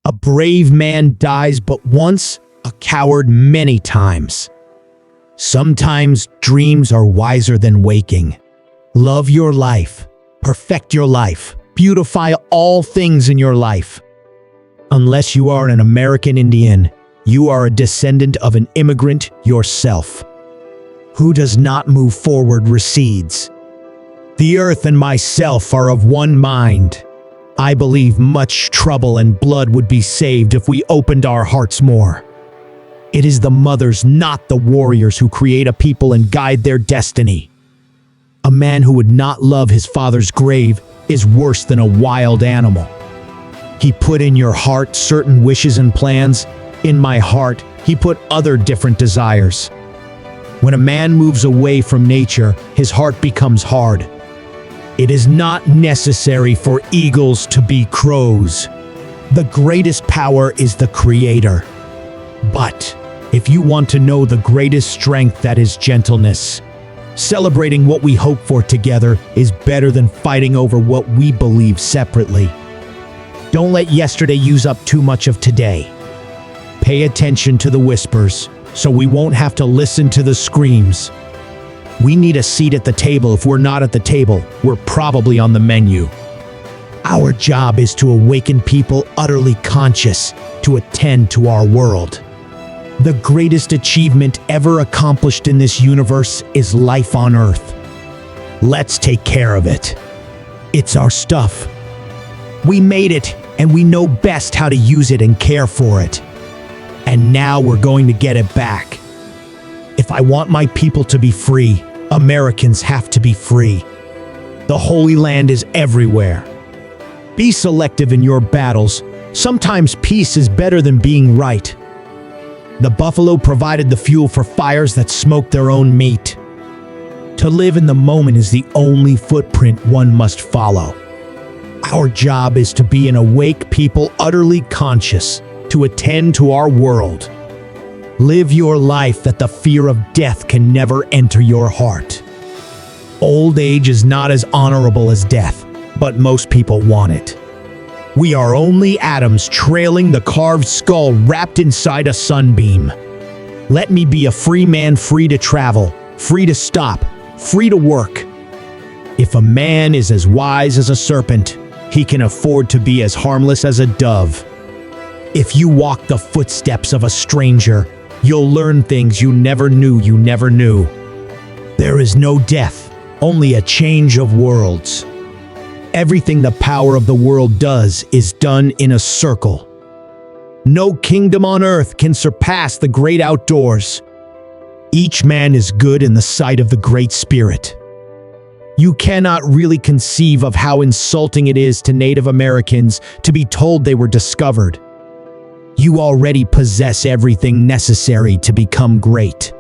A brave man dies but once, a coward many times. Sometimes dreams are wiser than waking. Love your life, perfect your life, beautify all things in your life. Unless you are an American Indian, you are a descendant of an immigrant yourself. Who does not move forward recedes. The earth and myself are of one mind. I believe much trouble and blood would be saved if we opened our hearts more. It is the mothers, not the warriors, who create a people and guide their destiny. A man who would not love his father's grave is worse than a wild animal. He put in your heart certain wishes and plans. In my heart, he put other different desires. When a man moves away from nature, his heart becomes hard. It is not necessary for eagles to be crows. The greatest power is the Creator. But if you want to know the greatest strength, that is gentleness. Celebrating what we hope for together is better than fighting over what we believe separately. Don't let yesterday use up too much of today. Pay attention to the whispers, so we won't have to listen to the screams. We need a seat at the table. If we're not at the table, we're probably on the menu. Our job is to awaken people utterly conscious to attend to our world. The greatest achievement ever accomplished in this universe is life on Earth. Let's take care of it. It's our stuff. We made it, and we know best how to use it and care for it. And now we're going to get it back. If I want my people to be free, Americans have to be free. The Holy Land is everywhere. Be selective in your battles. Sometimes peace is better than being right. The buffalo provided the fuel for fires that smoke their own meat. To live in the moment is the only footprint one must follow. Our job is to be an awake people, utterly conscious, to attend to our world. Live your life that the fear of death can never enter your heart. Old age is not as honorable as death, but most people want it. We are only atoms trailing the carved skull wrapped inside a sunbeam. Let me be a free man, free to travel, free to stop, free to work. If a man is as wise as a serpent, he can afford to be as harmless as a dove. If you walk the footsteps of a stranger, you'll learn things you never knew you never knew. There is no death, only a change of worlds. Everything the power of the world does is done in a circle. No kingdom on earth can surpass the great outdoors. Each man is good in the sight of the Great Spirit. You cannot really conceive of how insulting it is to Native Americans to be told they were discovered. You already possess everything necessary to become great.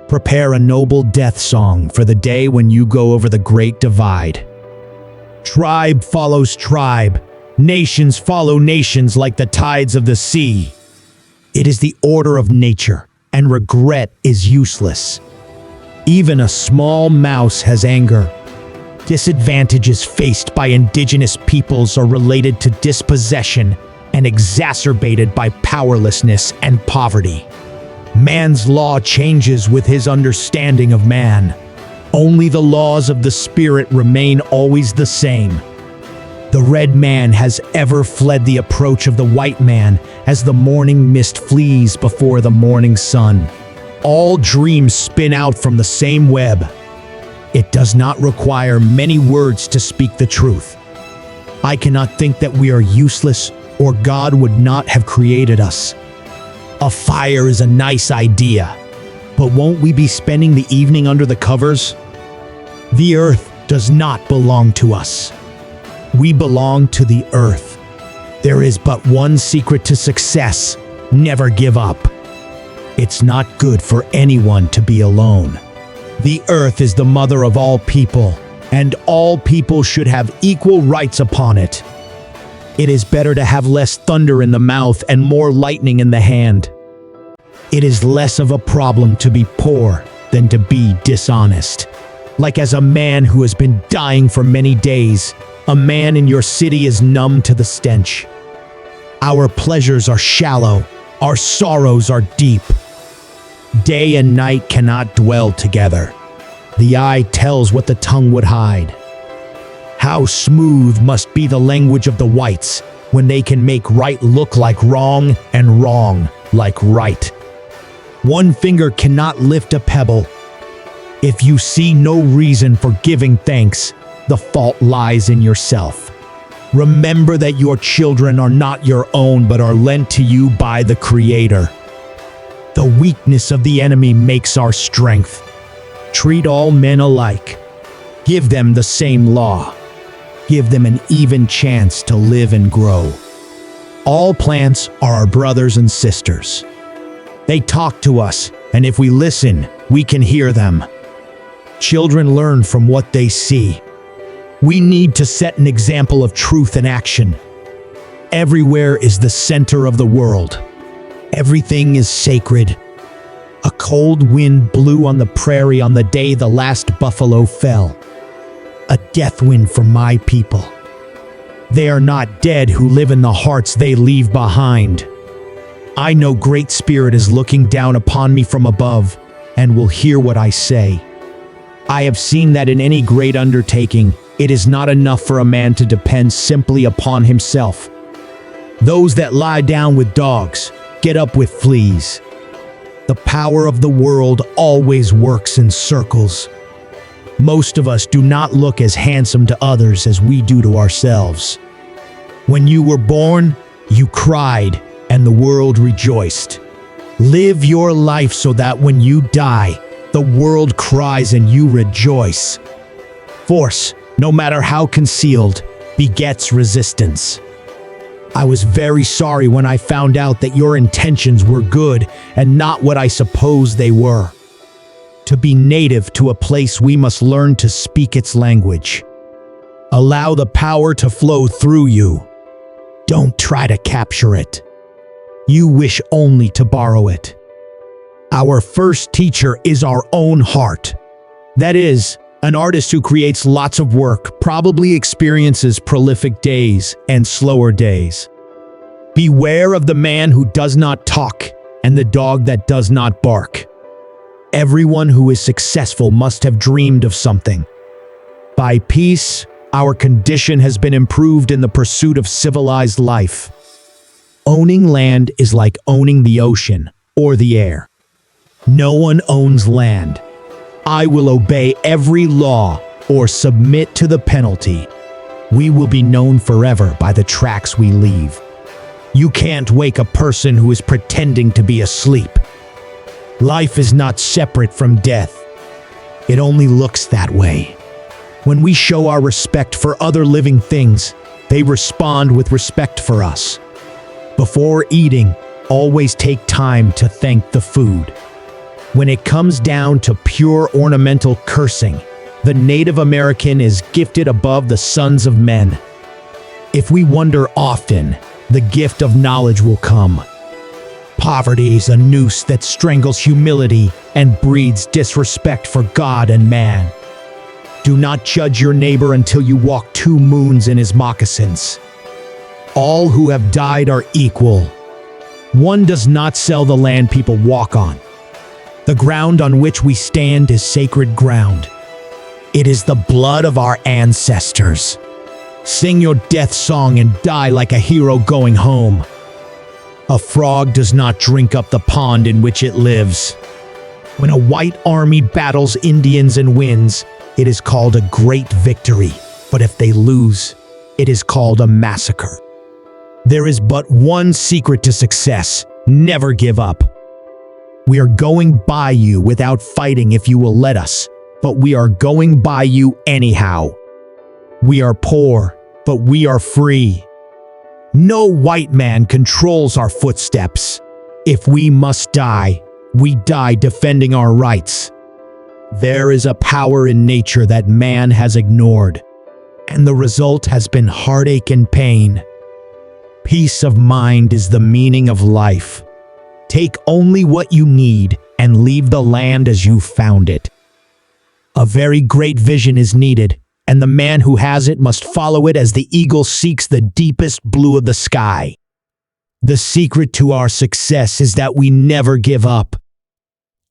Prepare a noble death song for the day when you go over the Great Divide. Tribe follows tribe. Nations follow nations like the tides of the sea. It is the order of nature, and regret is useless. Even a small mouse has anger. Disadvantages faced by indigenous peoples are related to dispossession and exacerbated by powerlessness and poverty. Man's law changes with his understanding of man. Only the laws of the spirit remain always the same. The red man has ever fled the approach of the white man as the morning mist flees before the morning sun. All dreams spin out from the same web. It does not require many words to speak the truth. I cannot think that we are useless, or God would not have created us. A fire is a nice idea, but won't we be spending the evening under the covers? The earth does not belong to us. We belong to the earth. There is but one secret to success: never give up. It's not good for anyone to be alone. The earth is the mother of all people, and all people should have equal rights upon it. It is better to have less thunder in the mouth and more lightning in the hand. It is less of a problem to be poor than to be dishonest. Like as a man who has been dying for many days, a man in your city is numb to the stench. Our pleasures are shallow, our sorrows are deep. Day and night cannot dwell together. The eye tells what the tongue would hide. How smooth must be the language of the whites when they can make right look like wrong and wrong like right. One finger cannot lift a pebble. If you see no reason for giving thanks, the fault lies in yourself. Remember that your children are not your own but are lent to you by the Creator. The weakness of the enemy makes our strength. Treat all men alike. Give them the same law. Give them an even chance to live and grow. All plants are our brothers and sisters. They talk to us, and if we listen, we can hear them. Children learn from what they see. We need to set an example of truth and action. Everywhere is the center of the world. Everything is sacred. A cold wind blew on the prairie on the day the last buffalo fell. A death wind for my people. They are not dead who live in the hearts they leave behind. I know Great Spirit is looking down upon me from above and will hear what I say. I have seen that in any great undertaking, it is not enough for a man to depend simply upon himself. Those that lie down with dogs get up with fleas. The power of the world always works in circles. Most of us do not look as handsome to others as we do to ourselves. When you were born, you cried, and the world rejoiced. Live your life so that when you die, the world cries and you rejoice. Force, no matter how concealed, begets resistance. I was very sorry when I found out that your intentions were good and not what I supposed they were. To be native to a place, we must learn to speak its language. Allow the power to flow through you. Don't try to capture it. You wish only to borrow it. Our first teacher is our own heart. That is, an artist who creates lots of work probably experiences prolific days and slower days. Beware of the man who does not talk and the dog that does not bark. Everyone who is successful must have dreamed of something. By peace, our condition has been improved in the pursuit of civilized life. Owning land is like owning the ocean or the air. No one owns land. I will obey every law or submit to the penalty. We will be known forever by the tracks we leave. You can't wake a person who is pretending to be asleep. Life is not separate from death. It only looks that way. When we show our respect for other living things, they respond with respect for us. Before eating, always take time to thank the food. When it comes down to pure ornamental cursing, the Native American is gifted above the sons of men. If we wonder often, the gift of knowledge will come. Poverty is a noose that strangles humility and breeds disrespect for God and man. Do not judge your neighbor until you walk 2 moons in his moccasins. All who have died are equal. One does not sell the land people walk on. The ground on which we stand is sacred ground. It is the blood of our ancestors. Sing your death song and die like a hero going home. A frog does not drink up the pond in which it lives. When a white army battles Indians and wins, it is called a great victory. But if they lose, it is called a massacre. There is but one secret to success: never give up. We are going by you without fighting if you will let us, but we are going by you anyhow. We are poor, but we are free. No white man controls our footsteps. If we must die, we die defending our rights. There is a power in nature that man has ignored, and the result has been heartache and pain. Peace of mind is the meaning of life. Take only what you need and leave the land as you found it. A very great vision is needed, and the man who has it must follow it as the eagle seeks the deepest blue of the sky. The secret to our success is that we never give up.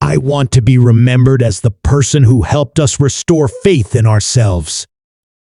I want to be remembered as the person who helped us restore faith in ourselves.